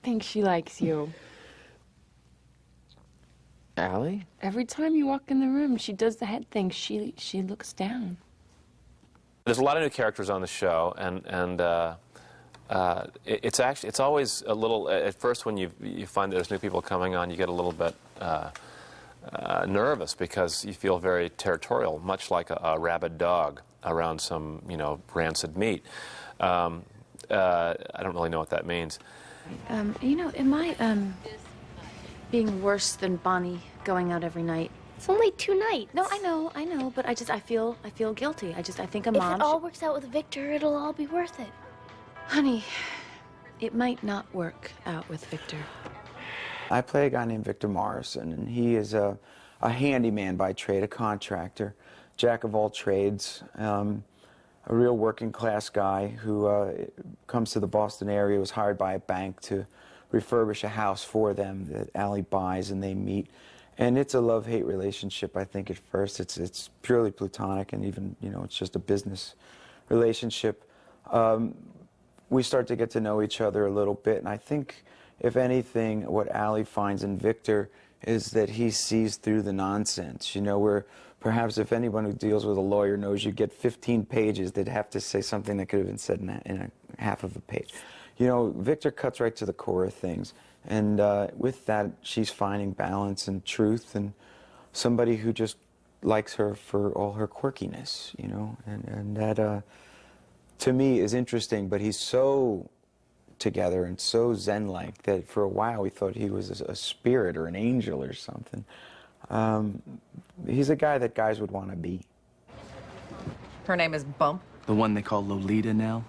think she likes you. Allie? Every time you walk in the room, she does the head thing. She looks down. There's a lot of new characters on the show, and it's always a little, at first when you find that there's new people coming on, you get a little bit nervous because you feel very territorial, much like a rabid dog around some, rancid meat. I don't really know what that means. Am I being worse than Bonnie going out every night? It's only 2 nights. No, I know, but I feel guilty. I think a mom. If it all works out with Victor, it'll all be worth it. Honey, it might not work out with Victor. I play a guy named Victor Morrison, and he is a handyman by trade, a contractor, jack of all trades, a real working class guy who comes to the Boston area, was hired by a bank to refurbish a house for them that Allie buys, and they meet. And it's a love-hate relationship, I think, at first. It's purely platonic, and even, it's just a business relationship. We start to get to know each other a little bit, and I think, if anything, what Allie finds in Victor is that he sees through the nonsense, where perhaps if anyone who deals with a lawyer knows you get 15 pages that have to say something that could have been said in a half of a page. Victor cuts right to the core of things. And with that, she's finding balance and truth, and somebody who just likes her for all her quirkiness, and that, to me, is interesting. But he's so together and so zen-like that for a while we thought he was a spirit or an angel or something. He's a guy that guys would want to be. Her name is Bump. The one they call Lolita now?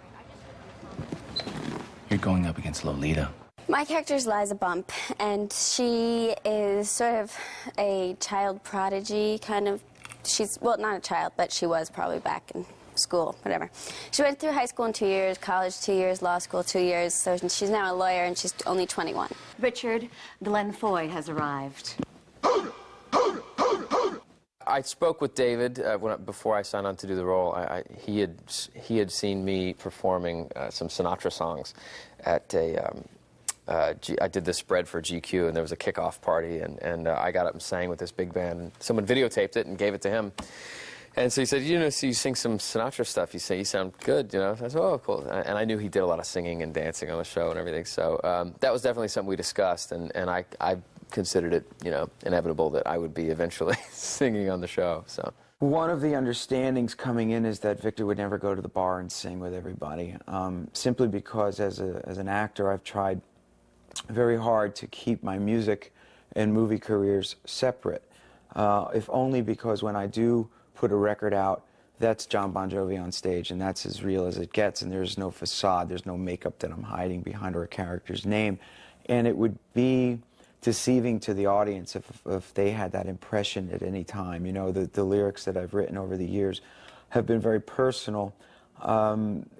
You're going up against Lolita. My character's Liza Bump, and she is sort of a child prodigy, kind of. She's, well, not a child, but she was probably back in school, whatever. She went through high school in 2 years, college 2 years, law school 2 years, so she's now a lawyer, and she's only 21. Richard, Glenn Foy has arrived. I spoke with David before I signed on to do the role. He had seen me performing some Sinatra songs at a. I did this spread for GQ, and there was a kickoff party, and I got up and sang with this big band. And someone videotaped it and gave it to him. And so he said, so you sing some Sinatra stuff. You sound good, I said, oh, cool. And I knew he did a lot of singing and dancing on the show and everything. So that was definitely something we discussed, and I considered it, inevitable that I would be eventually singing on the show. So. One of the understandings coming in is that Victor would never go to the bar and sing with everybody, simply because as an actor, I've tried very hard to keep my music and movie careers separate, if only because when I do put a record out, that's John Bon Jovi on stage, and that's as real as it gets, and there's no facade, there's no makeup that I'm hiding behind or a character's name. And it would be deceiving to the audience if they had that impression at any time. The lyrics that I've written over the years have been very personal,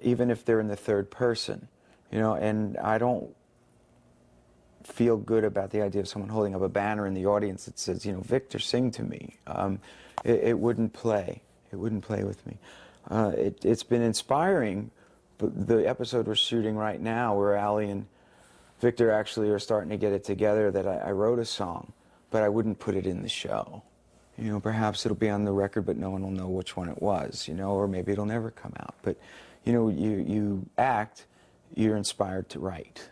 even if they're in the third person, and I don't feel good about the idea of someone holding up a banner in the audience that says, Victor, sing to me. It wouldn't play. It wouldn't play with me. It's been inspiring, but the episode we're shooting right now, where Allie and Victor actually are starting to get it together, that I wrote a song, but I wouldn't put it in the show. Perhaps it'll be on the record, but no one will know which one it was, or maybe it'll never come out. But, you act, you're inspired to write.